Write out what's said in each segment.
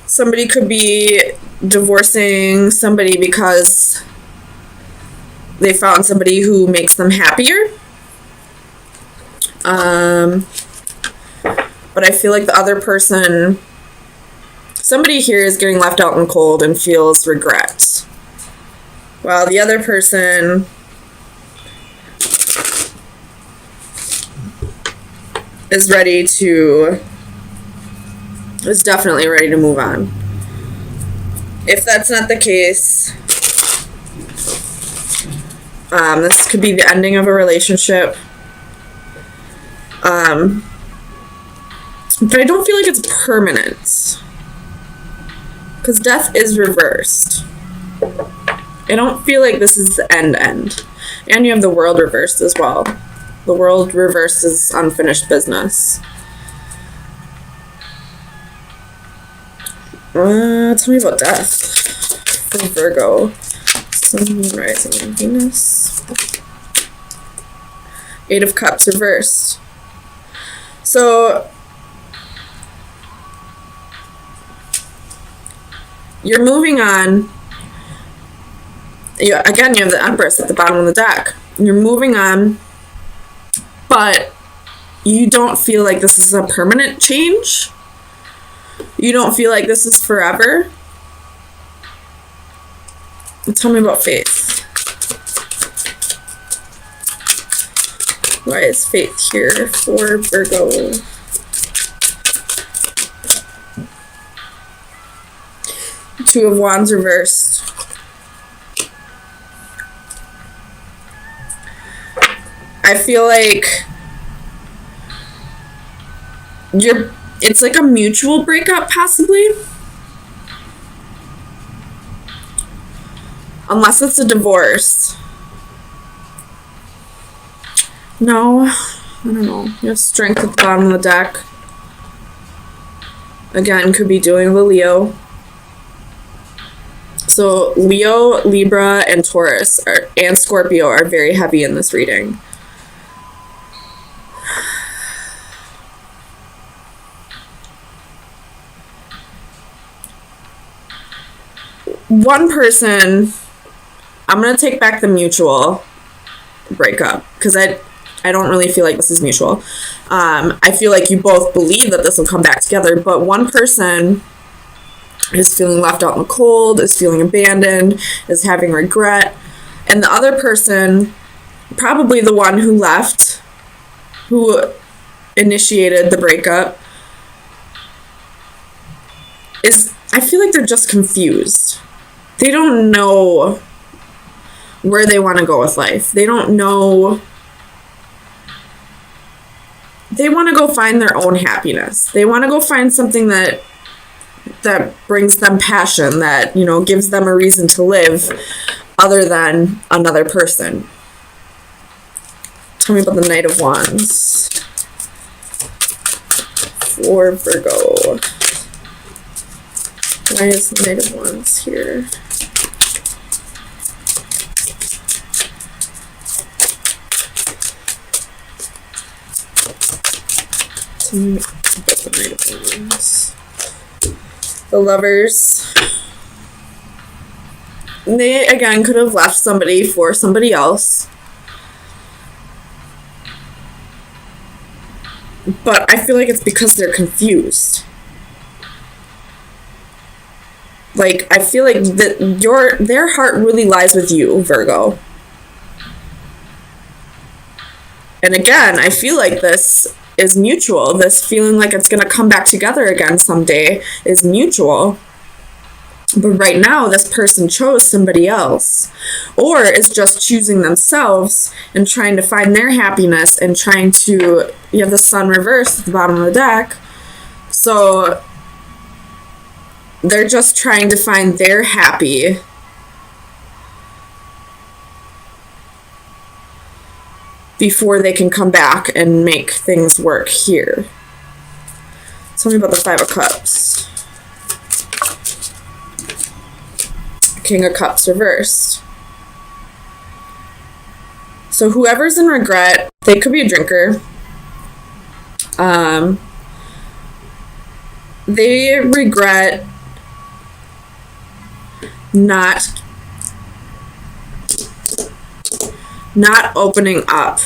Somebody could be divorcing somebody because they found somebody who makes them happier. But I feel like the other person, somebody here is getting left out in the cold and feels regret, while the other person is definitely ready to move on. If that's not the case, this could be the ending of a relationship. But I don't feel like it's permanent, because death is reversed. I don't feel like this is the end. And you have the world reversed as well. The world reversed is unfinished business. Tell me about death for Virgo. Sun, Moon, Rising, and Venus. Eight of Cups reversed. So you're moving on. Again, you have the Empress at the bottom of the deck. You're moving on, but you don't feel like this is a permanent change. You don't feel like this is forever. Tell me about faith. Why is faith here for Virgo? Two of Wands reversed. I feel like it's like a mutual breakup, possibly. Unless it's a divorce. No, I don't know. You have Strength at the bottom of the deck. Again, could be dealing with Leo. So Leo, Libra, and Taurus and Scorpio are very heavy in this reading. One person, I'm going to take back the mutual breakup, because I don't really feel like this is mutual. I feel like you both believe that this will come back together, but one person is feeling left out in the cold, is feeling abandoned, is having regret, and the other person, probably the one who left, who initiated the breakup, I feel like they're just confused. They don't know where they want to go with life. They don't know. They want to go find their own happiness. They want to go find something that brings them passion, that, gives them a reason to live other than another person. Tell me about the Knight of Wands for Virgo. Why is the Knight of Wands here? Tell me about the Knight of Wands. The Lovers. They, again, could have left somebody for somebody else. But I feel like it's because they're confused. Like, I feel like their heart really lies with you, Virgo. And again, I feel like this is mutual. This feeling like it's going to come back together again someday is mutual. But right now, this person chose somebody else. Or is just choosing themselves and trying to find their happiness and trying to... You have the Sun reversed at the bottom of the deck. So they're just trying to find their happy. Before they can come back and make things work here. Tell me about the Five of Cups. King of Cups reversed. So whoever's in regret, they could be a drinker. They regret not opening up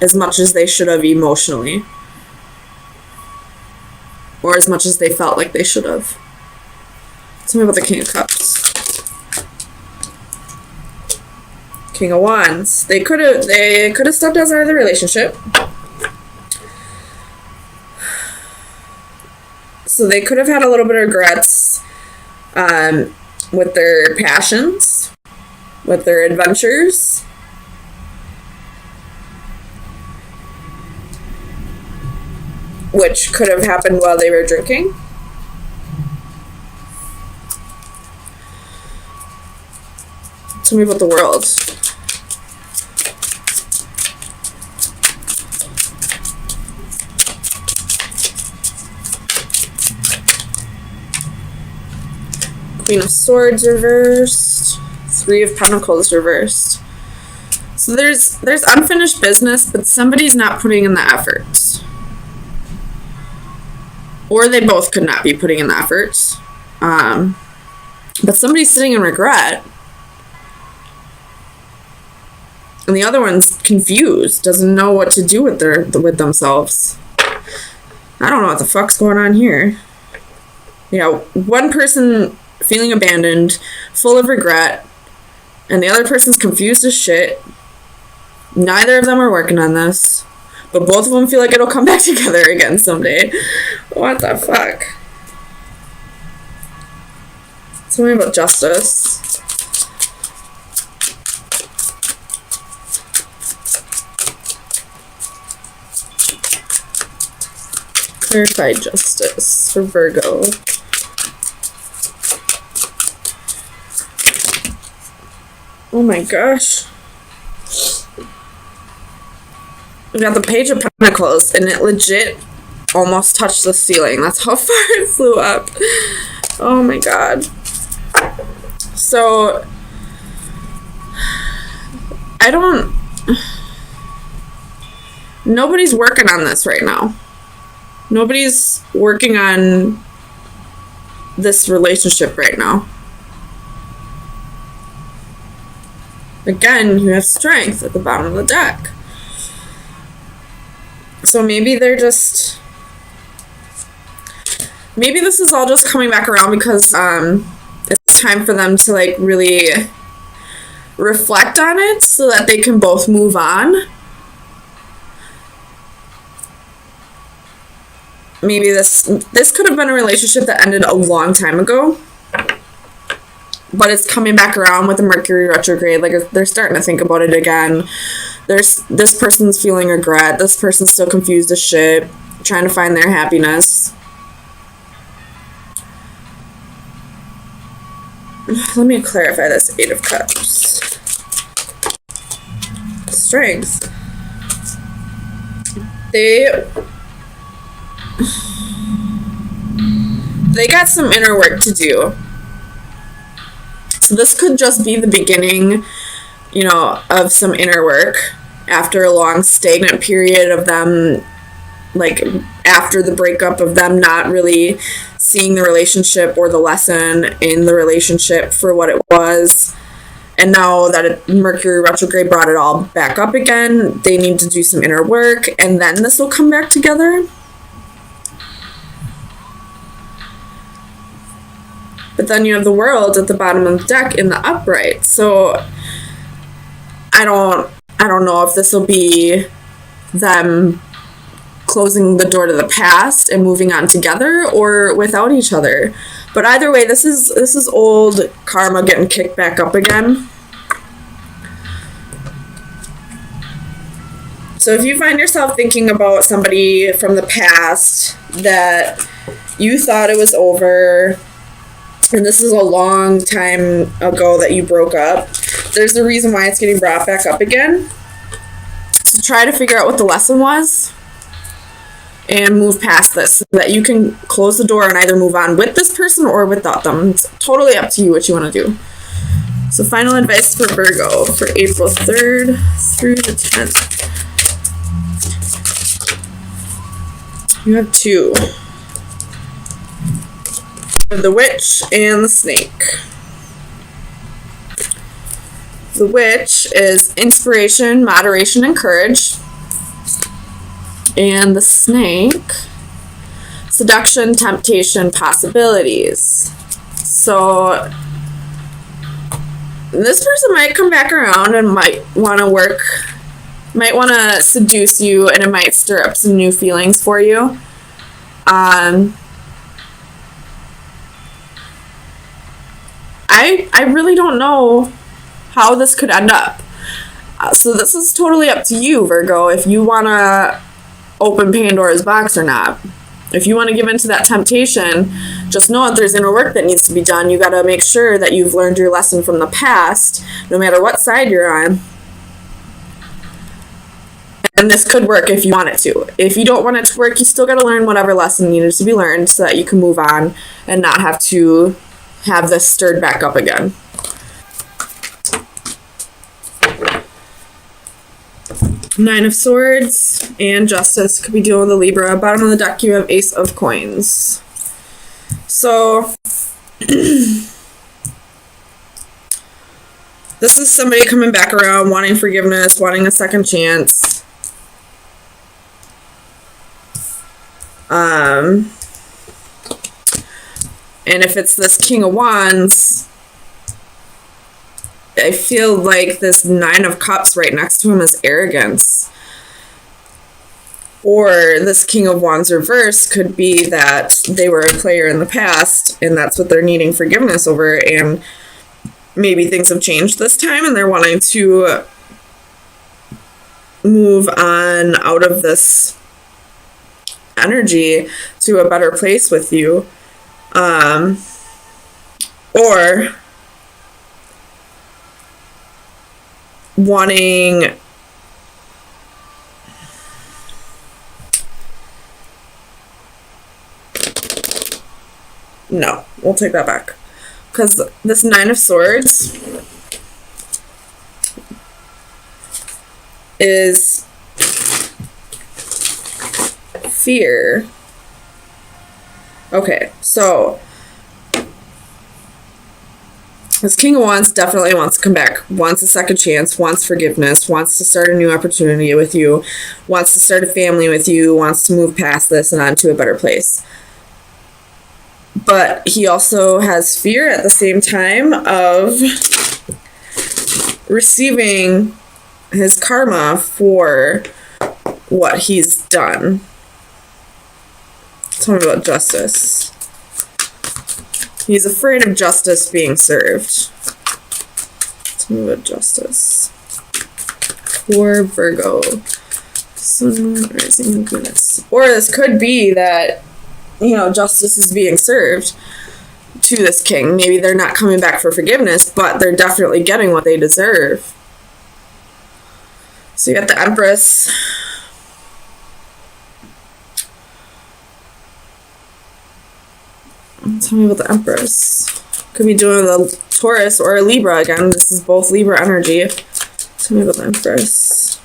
as much as they should have emotionally, or as much as they felt like they should have. Tell me about the King of Cups. King of Wands. They could have stepped outside of the relationship. So they could have had a little bit of regrets with their passions, with their adventures. Which could have happened while they were drinking. Tell me about the World. Queen of Swords reversed. Three of Pentacles reversed. So there's unfinished business, but somebody's not putting in the effort. Or they both could not be putting in the effort. But somebody's sitting in regret. And the other one's confused, doesn't know what to do with themselves. I don't know what the fuck's going on here. You know, one person feeling abandoned, full of regret, and the other person's confused as shit. Neither of them are working on this, but both of them feel like it'll come back together again someday. What the fuck? Tell me about Justice. Clarified Justice for Virgo. Oh my gosh. We got the Page of Pentacles, and it legit almost touched the ceiling. That's how far it flew up. Oh my god. So, nobody's working on this right now. Nobody's working on this relationship right now. Again, you have Strength at the bottom of the deck. So maybe they're just... Maybe this is all just coming back around because it's time for them to, like, really reflect on it so that they can both move on. Maybe this could have been a relationship that ended a long time ago. But it's coming back around with the Mercury retrograde. Like, they're starting to think about it again. This person's feeling regret. This person's still confused as shit, trying to find their happiness. Let me clarify this. 8 of Cups. Strength. They got some inner work to do. So this could just be the beginning, you know, of some inner work after a long stagnant period of them, like, after the breakup, of them not really seeing the relationship or the lesson in the relationship for what it was. And now that Mercury retrograde brought it all back up again, they need to do some inner work, and then this will come back together. But then you have the World at the bottom of the deck in the upright. So I don't know if this will be them closing the door to the past and moving on together or without each other. But either way, this is old karma getting kicked back up again. So if you find yourself thinking about somebody from the past that you thought it was over, and this is a long time ago that you broke up, there's a reason why it's getting brought back up again. So try to figure out what the lesson was and move past this so that you can close the door and either move on with this person or without them. It's totally up to you what you want to do. So final advice for Virgo for April 3rd through the 10th. You have 2. The Witch and the Snake. The Witch is inspiration, moderation, and courage. And the Snake, seduction, temptation, possibilities. So this person might come back around and might want to seduce you, and it might stir up some new feelings for you. I really don't know how this could end up. So this is totally up to you, Virgo, if you want to open Pandora's box or not. If you want to give into that temptation, just know that there's inner work that needs to be done. You got to make sure that you've learned your lesson from the past, no matter what side you're on. And this could work if you want it to. If you don't want it to work, you still got to learn whatever lesson needed to be learned so that you can move on and not have to have this stirred back up again. Nine of Swords and Justice could be dealing with a Libra. Bottom of the deck, you have Ace of Coins. So this is somebody coming back around, wanting forgiveness, wanting a second chance. And if it's this King of Wands, I feel like this Nine of Cups right next to him is arrogance. Or this King of Wands reverse could be that they were a player in the past and that's what they're needing forgiveness over, and maybe things have changed this time and they're wanting to move on out of this energy to a better place with you. Or wanting no, we'll take that back, because this Nine of Swords is fear. Okay, so this King of Wands definitely wants to come back, wants a second chance, wants forgiveness, wants to start a new opportunity with you, wants to start a family with you, wants to move past this and on to a better place. But he also has fear at the same time of receiving his karma for what he's done. Tell me about Justice. He's afraid of justice being served. Tell me about Justice. For Virgo. Sun, rising, and Venus. Or this could be that, justice is being served to this king. Maybe they're not coming back for forgiveness, but they're definitely getting what they deserve. So you got the Empress. Tell me about the Empress. Could be doing a Taurus or a Libra again. This is both Libra energy. Tell me about the Empress.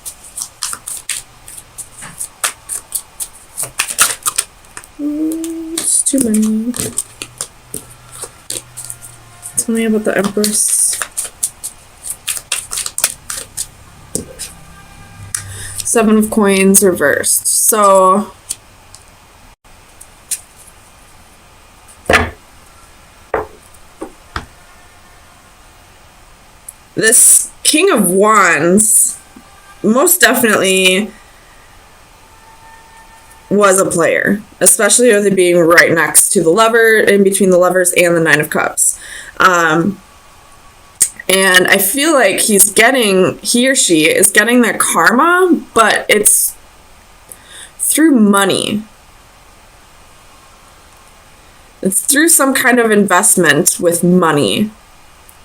It's too many. Tell me about the Empress. Seven of Coins reversed. So this King of Wands most definitely was a player, especially with it being right next to the Lover, in between the Lovers and the Nine of Cups. And I feel like he or she is getting their karma, but it's through money. It's through some kind of investment with money,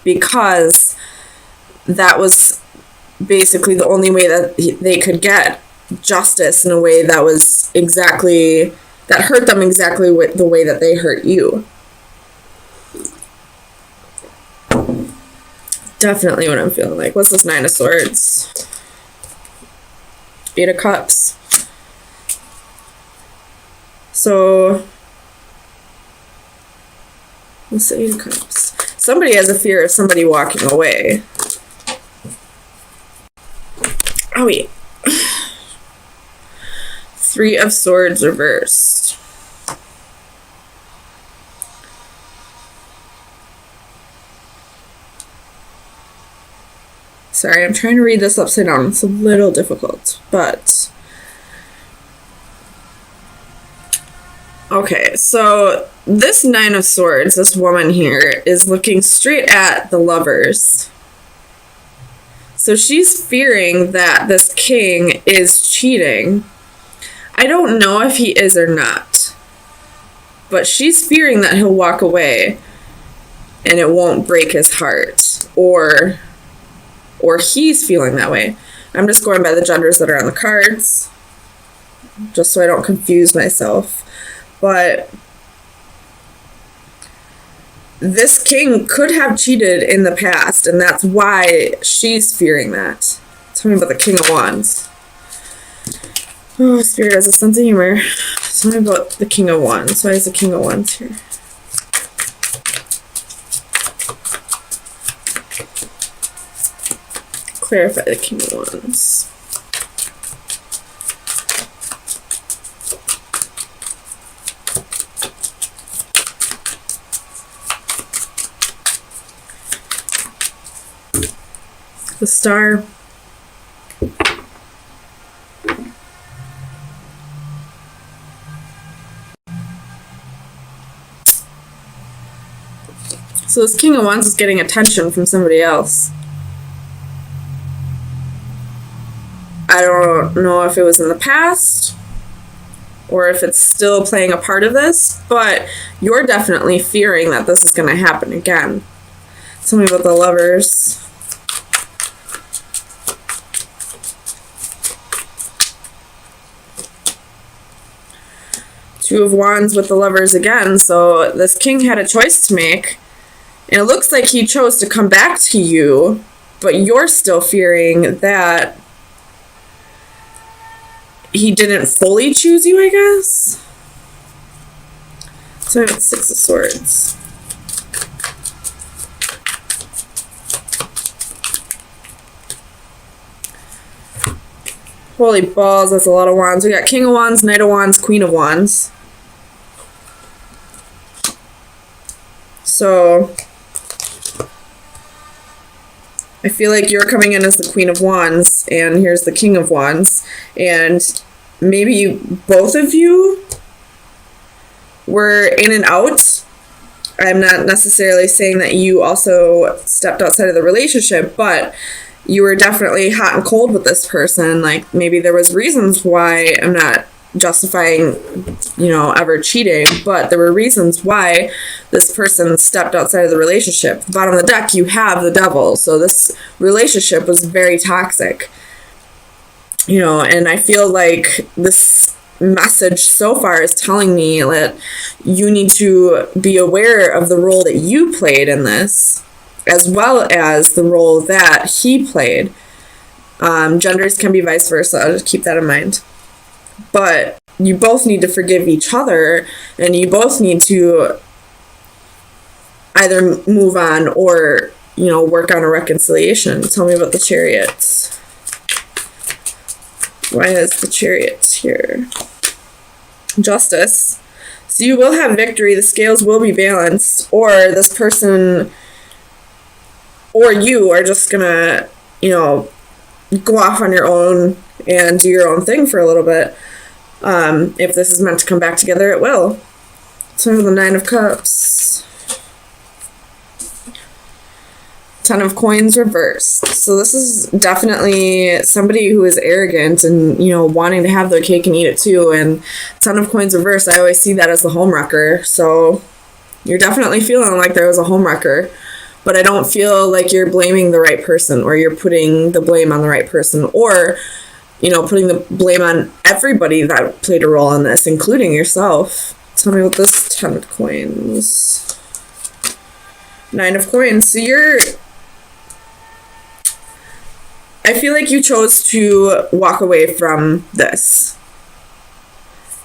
because that was basically the only way that they could get justice in a way that was that hurt them exactly the way that they hurt you. Definitely what I'm feeling like. What's this Nine of Swords? Eight of Cups. So What's the Eight of Cups? Somebody has a fear of somebody walking away. Oh, wait. Three of Swords reversed. Sorry, I'm trying to read this upside down. It's a little difficult, but... Okay, so this Nine of Swords, this woman here, is looking straight at the Lovers. So she's fearing that this king is cheating. I don't know if he is or not, but she's fearing that he'll walk away and it won't break his heart, or he's feeling that way. I'm just going by the genders that are on the cards, just so I don't confuse myself. But this king could have cheated in the past, and that's why she's fearing that. Tell me about the King of Wands. Oh, Spirit has a sense of humor. Tell me about the King of Wands. Why is the King of Wands here? Clarify the King of Wands. The Star. So this King of Wands is getting attention from somebody else. I don't know if it was in the past or if it's still playing a part of this, but you're definitely fearing that this is going to happen again. Tell me about the Lovers. Two of Wands with the Lovers again. So this king had a choice to make, and it looks like he chose to come back to you, but you're still fearing that he didn't fully choose you, I guess. So I'm at Six of Swords. Holy balls, that's a lot of wands. We got King of Wands, Knight of Wands, Queen of Wands. So I feel like you're coming in as the Queen of Wands, and here's the King of Wands, and maybe both of you were in and out. I'm not necessarily saying that you also stepped outside of the relationship, but you were definitely hot and cold with this person. Like, maybe there was reasons why. I'm not justifying, ever cheating, but there were reasons why this person stepped outside of the relationship. The bottom of the deck, you have the Devil. So this relationship was very toxic. And I feel like this message so far is telling me that you need to be aware of the role that you played in this, as well as the role that he played. Genders can be vice versa. I'll just keep that in mind. But you both need to forgive each other, and you both need to either move on or, work on a reconciliation. Tell me about the Chariot. Why is the Chariot here? Justice. So you will have victory. The scales will be balanced, or this person or you are just gonna, go off on your own and do your own thing for a little bit. If this is meant to come back together, it will. So the Nine of Cups. Ten of Coins reversed. So this is definitely somebody who is arrogant and, wanting to have their cake and eat it too. And Ten of Coins reversed, I always see that as the homewrecker. So you're definitely feeling like there was a homewrecker. But I don't feel like you're blaming the right person, or you're putting the blame on the right person, or, putting the blame on everybody that played a role in this, including yourself. Tell me about this Ten of Coins. Nine of Coins. So I feel like you chose to walk away from this.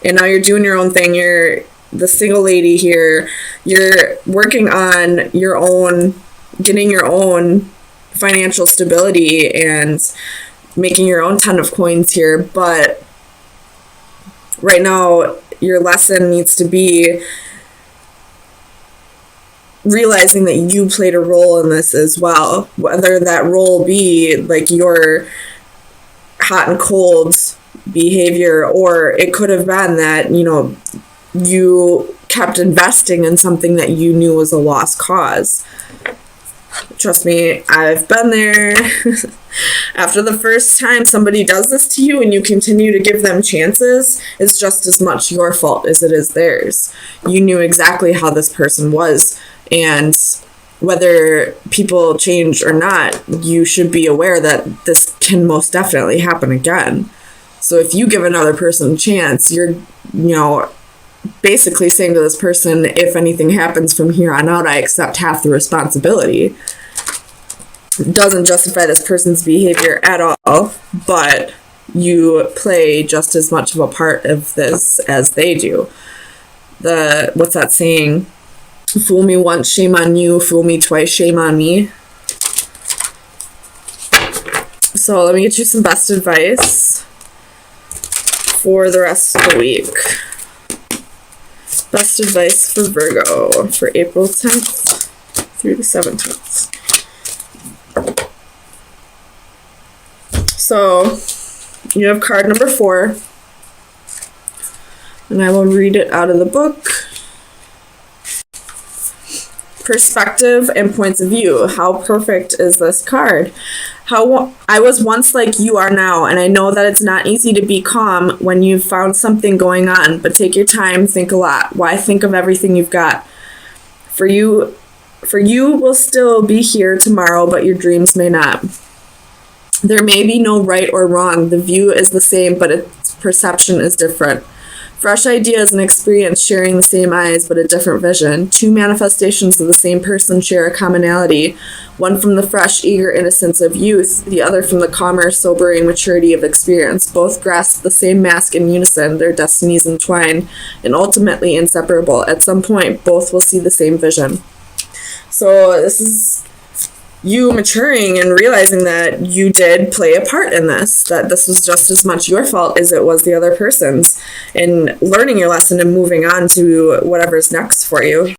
And now you're doing your own thing. You're the single lady here, you're working on your own, getting your own financial stability and making your own ton of coins here. But right now, your lesson needs to be realizing that you played a role in this as well, whether that role be like your hot and cold behavior, or it could have been that, you know, you kept investing in something that you knew was a lost cause. Trust me, I've been there. After the first time somebody does this to you and you continue to give them chances, it's just as much your fault as it is theirs. You knew exactly how this person was, and whether people change or not, you should be aware that this can most definitely happen again. So if you give another person a chance, you're, you know, basically saying to this person, if anything happens from here on out, I accept half the responsibility. It doesn't justify this person's behavior at all, but you play just as much of a part of this as they do. What's that saying? Fool me once, shame on you. Fool me twice, shame on me. So let me get you some best advice for the rest of the week. Best advice for Virgo for April 10th through the 17th. So you have card number 4, and I will read it out of the book. Perspective and points of view. How perfect is this card? How I was once like you are now, and I know that it's not easy to be calm when you've found something going on, but take your time, think a lot. Why think of everything you've got? For you will still be here tomorrow, but your dreams may not. There may be no right or wrong. The view is the same, but its perception is different. Fresh ideas and experience sharing the same eyes, but a different vision. Two manifestations of the same person share a commonality. One from the fresh, eager innocence of youth, the other from the calmer, sobering maturity of experience. Both grasp the same mask in unison, their destinies entwined, and ultimately inseparable. At some point, both will see the same vision. So this is you maturing and realizing that you did play a part in this, that this was just as much your fault as it was the other person's, and learning your lesson and moving on to whatever's next for you.